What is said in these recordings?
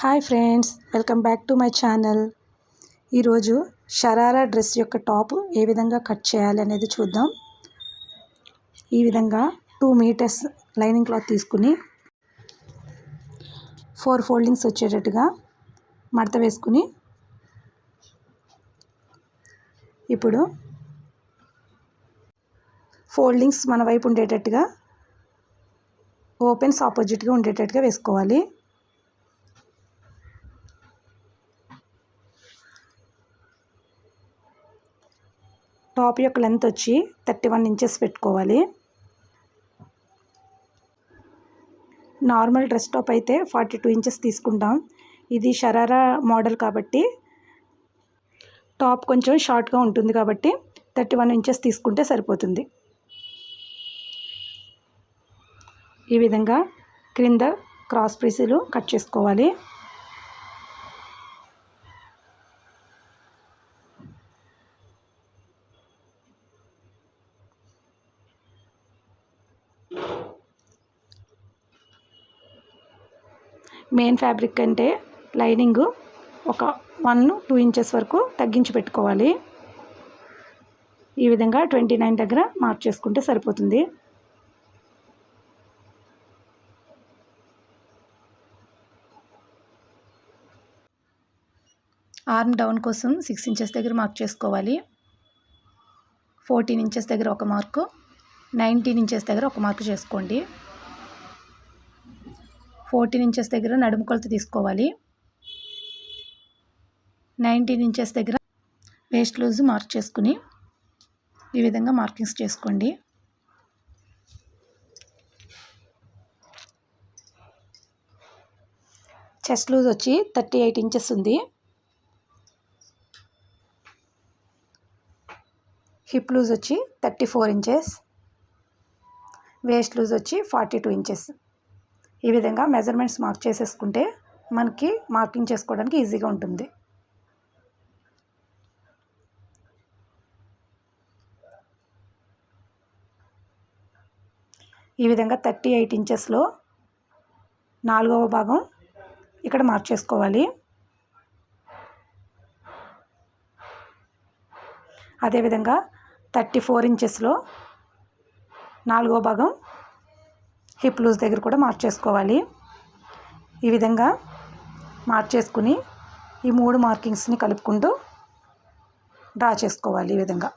Hi friends, welcome back to my channel. ఈరోజు sharara dress యొక్క top ఏ విధంగా కట్ చేయాలి అనేది చూద్దాం. ఈ విధంగా 2 మీటర్స్ లైనింగ్ క్లాత్ తీసుకుని 4 ఫోల్డింగ్స్ వచ్చేటట్టుగా మడత వేసుకుని ఇప్పుడు ఫోల్డింగ్స్ మన వైపు ఉండేటట్టుగా ఓపెన్స్ ఆపోజిట్గా ఉండేటట్టుగా వేసుకోవాలి. టాప్ యొక్క లెంత్ వచ్చి 31 ఇంచెస్ పెట్టుకోవాలి. నార్మల్ డ్రెస్ టాప్ అయితే 42 ఇంచెస్ తీసుకుంటాం. ఇది షరారా మోడల్ కాబట్టి టాప్ కొంచెం షార్ట్గా ఉంటుంది కాబట్టి 31 ఇంచెస్ తీసుకుంటే సరిపోతుంది. ఈ విధంగా క్రింద క్రాస్ పీసులు కట్ చేసుకోవాలి. మెయిన్ ఫ్యాబ్రిక్ కంటే లైనింగ్ ఒక 1-2 ఇంచెస్ వరకు తగ్గించి పెట్టుకోవాలి. ఈ విధంగా 29 దగ్గర మార్క్ చేసుకుంటే సరిపోతుంది. ఆర్మ్ డౌన్ కోసం 6 ఇంచెస్ దగ్గర మార్క్ చేసుకోవాలి. 14 ఇంచెస్ దగ్గర ఒక మార్కు, 19 ఇంచెస్ దగ్గర ఒక మార్కు చేసుకోండి. 14 ఇంచెస్ దగ్గర నడుము కొలత తీసుకోవాలి. 19 ఇంచెస్ దగ్గర వేస్ట్ లూజ్ మార్క్ చేసుకుని ఈ విధంగా మార్కింగ్స్ చేసుకోండి. చెస్ట్ లూజ్ వచ్చి 38 ఇంచెస్ ఉంది. హిప్ లూజ్ వచ్చి 34 ఇంచెస్, వేస్ట్ లూజ్ వచ్చి 42 ఇంచెస్. ఈ విధంగా మెజర్మెంట్స్ మార్క్ చేసేసుకుంటే మనకి మార్కింగ్ చేసుకోవడానికి ఈజీగా ఉంటుంది. ఈ విధంగా 38 ఇంచెస్లో 4వ భాగం ఇక్కడ మార్క్ చేసుకోవాలి. అదేవిధంగా 34 ఇంచెస్లో 4వ భాగం హిప్ లూజ్ దగ్గర కూడా మార్క్ చేసుకోవాలి. ఈ విధంగా మార్క్ చేసుకుని ఈ 3 మార్కింగ్స్ని కలుపుకుంటూ డ్రా చేసుకోవాలి. ఈ విధంగా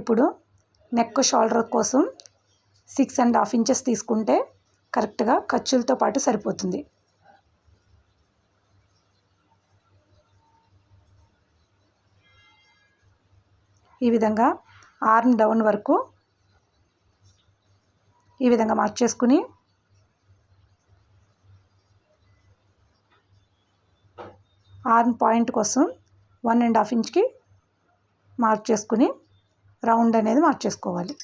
ఇప్పుడు నెక్ షోల్డర్ కోసం 6.5 ఇంచెస్ తీసుకుంటే కరెక్ట్గా ఖర్చులతో పాటు సరిపోతుంది. ఈ విధంగా ఆర్మ్ డౌన్ వరకు ఈ విధంగా మార్క్ చేసుకుని ఆర్మ్ పాయింట్ కోసం 1.5 ఇంచ్కి మార్క్ చేసుకుని రౌండ్ అనేది మార్క్ చేసుకోవాలి.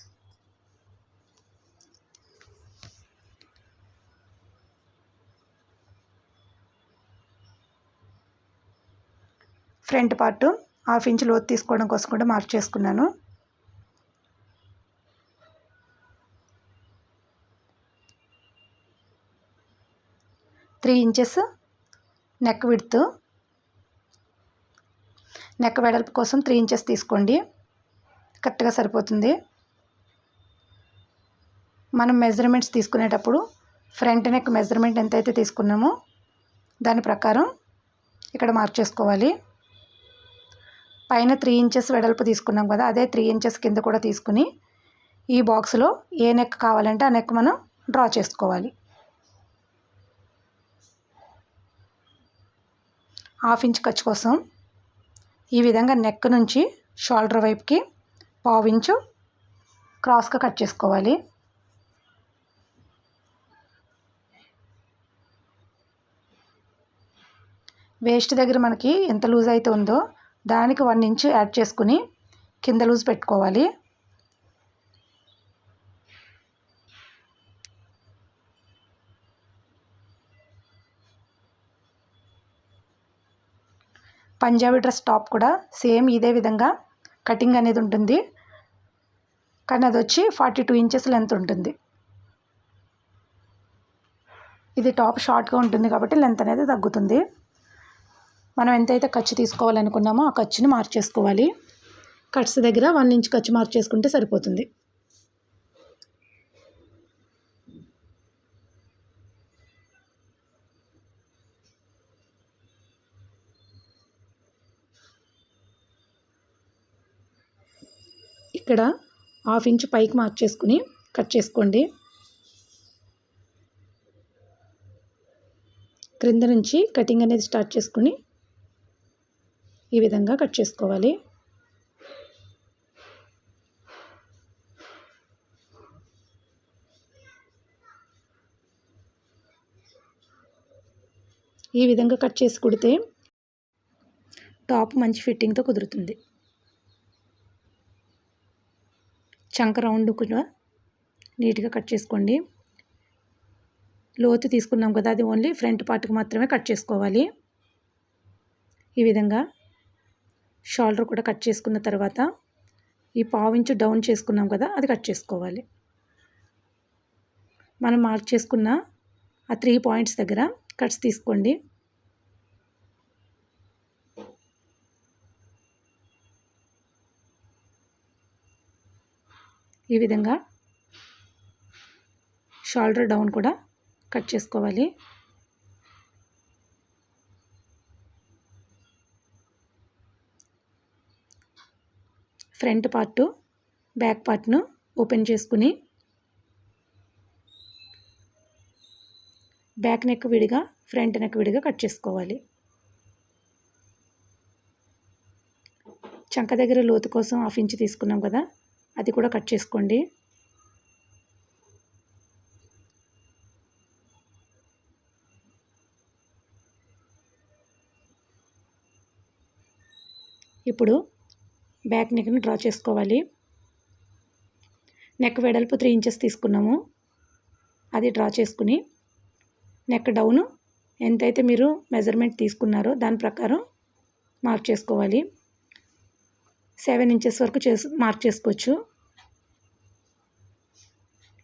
ఫ్రంట్ పార్ట్ 1/2 ఇంచ్ లోతు తీసుకోవడం కోసం కూడా మార్క్ చేసుకున్నాను. Three inches neck width, neck వెడల్పు కోసం 3 ఇంచెస్ తీసుకోండి, కరెక్ట్గా సరిపోతుంది. మనం మెజర్మెంట్స్ తీసుకునేటప్పుడు ఫ్రంట్ నెక్ మెజర్మెంట్ ఎంతైతే తీసుకున్నామో దాని ప్రకారం ఇక్కడ మార్క్ చేసుకోవాలి. పైన 3 ఇంచెస్ వెడల్పు తీసుకున్నాం కదా, అదే 3 ఇంచెస్ కింద కూడా తీసుకుని ఈ బాక్స్లో ఏ నెక్ కావాలంటే ఆ నెక్ మనం డ్రా చేసుకోవాలి. 1/2 ఇంచ్ ఖర్చు కోసం ఈ విధంగా నెక్ నుంచి షోల్డర్ వైపుకి 1/2 ఇంచు క్రాస్గా కట్ చేసుకోవాలి. వేస్ట్ దగ్గర మనకి ఎంత లూజ్ అయితే ఉందో దానికి 1 ఇంచు యాడ్ చేసుకుని కింద లూజ్ పెట్టుకోవాలి. పంజాబీ డ్రెస్ టాప్ కూడా సేమ్ ఇదే విధంగా కటింగ్ అనేది ఉంటుంది, కానీ అది వచ్చి 42 ఇంచెస్ లెంత్ ఉంటుంది. ఇది టాప్ షార్ట్గా ఉంటుంది కాబట్టి లెంత్ అనేది తగ్గుతుంది. మనం ఎంతైతే ఖర్చు తీసుకోవాలనుకున్నామో ఆ ఖర్చుని మార్చేసుకోవాలి. కట్స్ దగ్గర 1 ఇంచ్ ఖర్చు మార్చేసుకుంటే సరిపోతుంది. ఇక్కడ 1/2 ఇంచ్ పైకి మార్చేసుకుని కట్ చేసుకోండి. క్రింద నుంచి కటింగ్ అనేది స్టార్ట్ చేసుకుని ఈ విధంగా కట్ చేసుకోవాలి. ఈ విధంగా కట్ చేసి కుడితే టాప్ మంచి ఫిట్టింగ్తో కుదురుతుంది. చంక రౌండ్ కూడా నీట్గా కట్ చేసుకోండి. లోతు తీసుకున్నాం కదా, అది ఓన్లీ ఫ్రంట్ పార్ట్కి మాత్రమే కట్ చేసుకోవాలి. ఈ విధంగా షోల్డర్ కూడా కట్ చేసుకున్న తర్వాత ఈ 1/2 ఇంచ్ డౌన్ చేసుకున్నాం కదా, అది కట్ చేసుకోవాలి. మనం మార్క్ చేసుకున్న ఆ 3 పాయింట్స్ దగ్గర కట్స్ తీసుకోండి. ఈ విధంగా షోల్డర్ డౌన్ కూడా కట్ చేసుకోవాలి. ఫ్రంట్ పార్ట్ బ్యాక్ పార్ట్ను ఓపెన్ చేసుకుని బ్యాక్ నెక్ విడిగా ఫ్రంట్ నెక్ విడిగా కట్ చేసుకోవాలి. చంక దగ్గర లోతు కోసం 1/2 ఇంచ్ తీసుకున్నాం కదా, అది కూడా కట్ చేసుకోండి. ఇప్పుడు బ్యాక్ నెక్ని డ్రా చేసుకోవాలి. నెక్ వెడల్పు 3 ఇంచెస్ తీసుకున్నాము, అది డ్రా చేసుకుని నెక్ డౌన్ ఎంతైతే మీరు మెజర్మెంట్ తీసుకున్నారో దాని ప్రకారం మార్క్ చేసుకోవాలి. 7 ఇంచెస్ వరకు మార్క్ చేసుకోవచ్చు.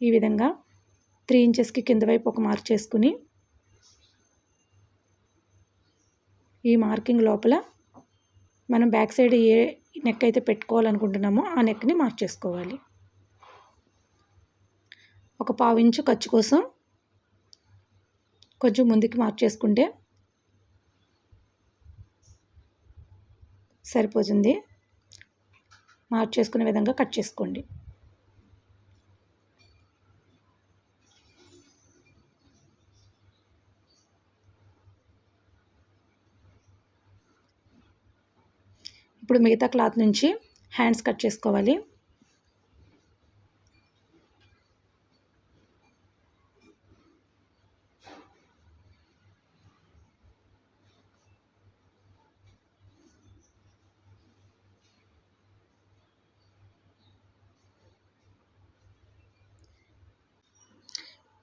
ఈ విధంగా 3 ఇంచెస్కి కింద వైపు ఒక మార్క్ చేసుకుని ఈ మార్కింగ్ లోపల మనం బ్యాక్ సైడ్ ఏ నెక్ అయితే పెట్టుకోవాలనుకుంటున్నామో ఆ నెక్ని మార్క్ చేసుకోవాలి. ఒక 1/2 ఇంచు ఖర్చు కోసం కొంచెం ముందుకి మార్క్ చేసుకుంటే సరిపోతుంది. మార్క్ చేసుకునే విధంగా కట్ చేసుకోండి. ఇప్పుడు మిగతా క్లాత్ నుంచి హ్యాండ్స్ కట్ చేసుకోవాలి.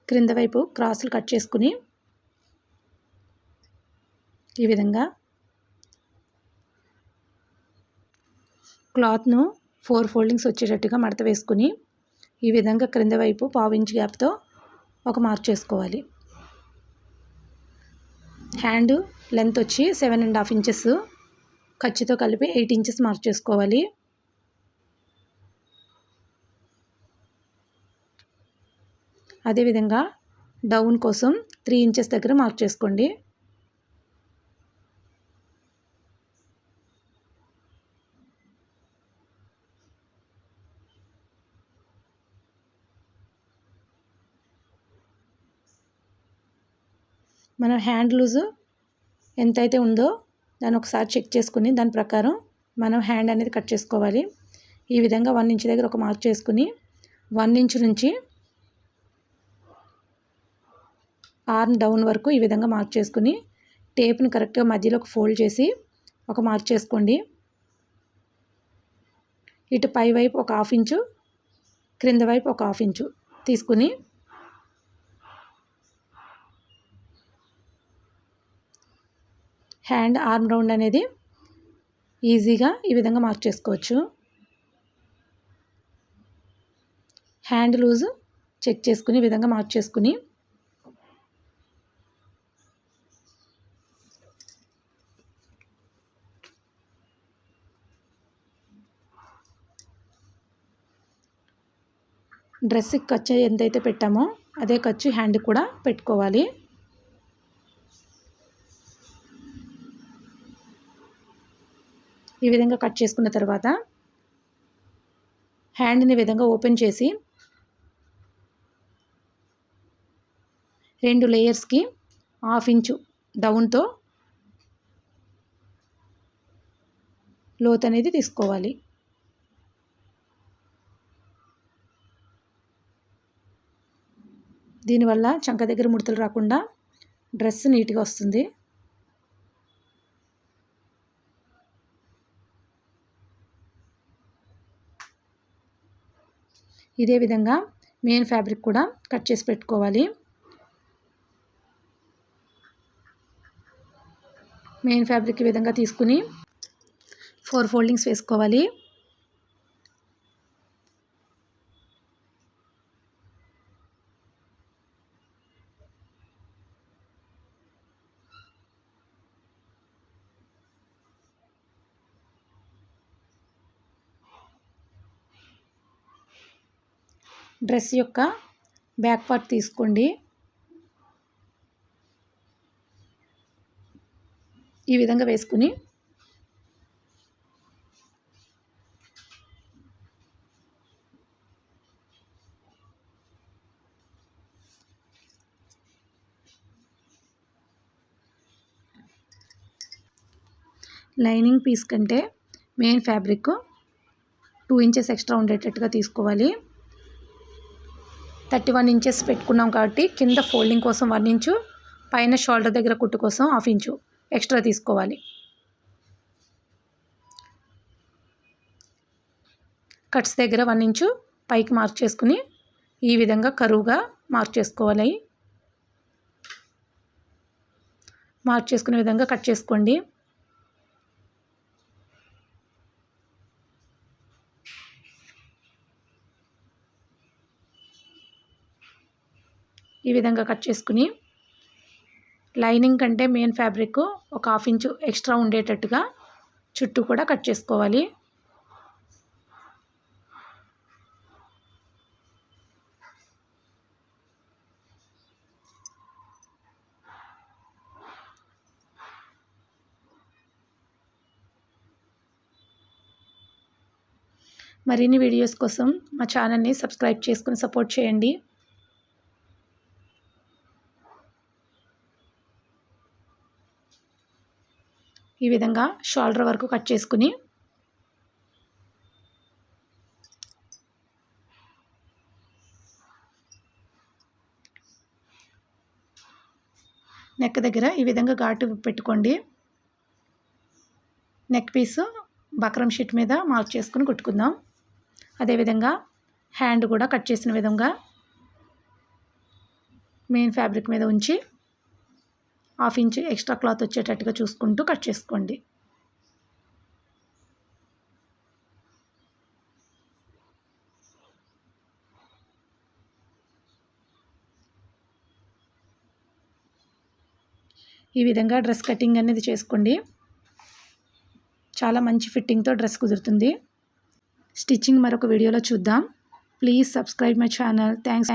క్రింద వైపు క్రాసులు కట్ చేసుకుని ఈ విధంగా క్లాత్ను 4 ఫోల్డింగ్స్ వచ్చేటట్టుగా మడత వేసుకుని ఈ విధంగా క్రింద వైపు 1/2 ఇంచ్ గ్యాప్తో ఒక మార్క్ చేసుకోవాలి. హ్యాండ్ లెంత్ వచ్చి 7.5 ఇంచెస్, ఖర్చుతో కలిపి 8 ఇంచెస్ మార్క్ చేసుకోవాలి. అదేవిధంగా డౌన్ కోసం 3 ఇంచెస్ దగ్గర మార్క్ చేసుకోండి. మనం హ్యాండ్ లూజు ఎంతైతే ఉందో దాన్ని ఒకసారి చెక్ చేసుకుని దాని ప్రకారం మనం హ్యాండ్ అనేది కట్ చేసుకోవాలి. ఈ విధంగా 1 ఇంచ్ దగ్గర ఒక మార్క్ చేసుకుని 1 ఇంచ్ నుంచి ఆర్మ్ డౌన్ వరకు ఈ విధంగా మార్క్ చేసుకుని టేప్ను కరెక్ట్గా మధ్యలో ఫోల్డ్ చేసి ఒక మార్క్ చేసుకోండి. ఇటు పై వైపు ఒక 1/2 ఇంచు, క్రింద వైపు ఒక 1/2 ఇంచు తీసుకుని హ్యాండ్ ఆర్మ్ రౌండ్ అనేది ఈజీగా ఈ విధంగా మార్క్ చేసుకోవచ్చు. హ్యాండ్ లూజ్ చెక్ చేసుకుని ఈ విధంగా మార్క్ చేసుకుని డ్రెస్కి ఖర్చు ఎంతైతే పెట్టామో అదే ఖర్చు హ్యాండ్కి కూడా పెట్టుకోవాలి. ఈ విధంగా కట్ చేసుకున్న తర్వాత హ్యాండ్ని ఈ విధంగా ఓపెన్ చేసి 2 లేయర్స్కి 1/2 ఇంచు డౌన్తో లోత్ అనేది తీసుకోవాలి. దీనివల్ల చంక దగ్గర ముడతలు రాకుండా డ్రెస్ నీట్గా వస్తుంది. ఇదే విధంగా మెయిన్ ఫ్యాబ్రిక్ కూడా కట్ చేసి పెట్టుకోవాలి. మెయిన్ ఫ్యాబ్రిక్ ఈ విధంగా తీసుకుని 4 ఫోల్డింగ్స్ వేసుకోవాలి. డ్రెస్ యొక్క బ్యాక్ పార్ట్ తీసుకోండి. ఈ విధంగా వేసుకుని లైనింగ్ పీస్ కంటే మెయిన్ ఫ్యాబ్రిక్ 2 ఇంచెస్ ఎక్స్ట్రా ఉండేటట్టుగా తీసుకోవాలి. 31 ఇంచెస్ పెట్టుకున్నాం కాబట్టి కింద ఫోల్డింగ్ కోసం 1 ఇంచు, పైన షోల్డర్ దగ్గర కుట్టు కోసం 1/2 ఇంచు ఎక్స్ట్రా తీసుకోవాలి. కట్స్ దగ్గర 1 ఇంచు పైకి మార్క్ చేసుకుని ఈ విధంగా కరువుగా మార్క్ చేసుకోవాలి. మార్క్ చేసుకునే విధంగా కట్ చేసుకోండి. ఈ విధంగా కట్ చేసుకుని లైనింగ్ కంటే మెయిన్ ఫ్యాబ్రిక్ ఒక 1/2 ఇంచు ఎక్స్ట్రా ఉండేటట్టుగా చుట్టూ కూడా కట్ చేసుకోవాలి. మరిన్ని వీడియోస్ కోసం మా ఛానల్ని సబ్స్క్రైబ్ చేసుకుని సపోర్ట్ చేయండి. ఈ విధంగా షోల్డర్ వరకు కట్ చేసుకుని నెక్ దగ్గర ఈ విధంగా ఘాటు పెట్టుకోండి. నెక్ పీస్ బక్రం షీట్ మీద మార్క్ చేసుకుని కుట్టుకుందాం. అదేవిధంగా హ్యాండ్ కూడా కట్ చేసిన విధంగా మెయిన్ ఫ్యాబ్రిక్ మీద ఉంచి 1/2 ఇంచు ఎక్స్ట్రా క్లాత్ వచ్చేటట్టుగా చూసుకుంటూ కట్ చేసుకోండి. ఈ విధంగా డ్రెస్ కటింగ్ అనేది చేసుకోండి. చాలా మంచి ఫిట్టింగ్తో డ్రెస్ కుదురుతుంది. స్టిచ్చింగ్ మరొక వీడియోలో చూద్దాం. Please subscribe my channel. Thanks.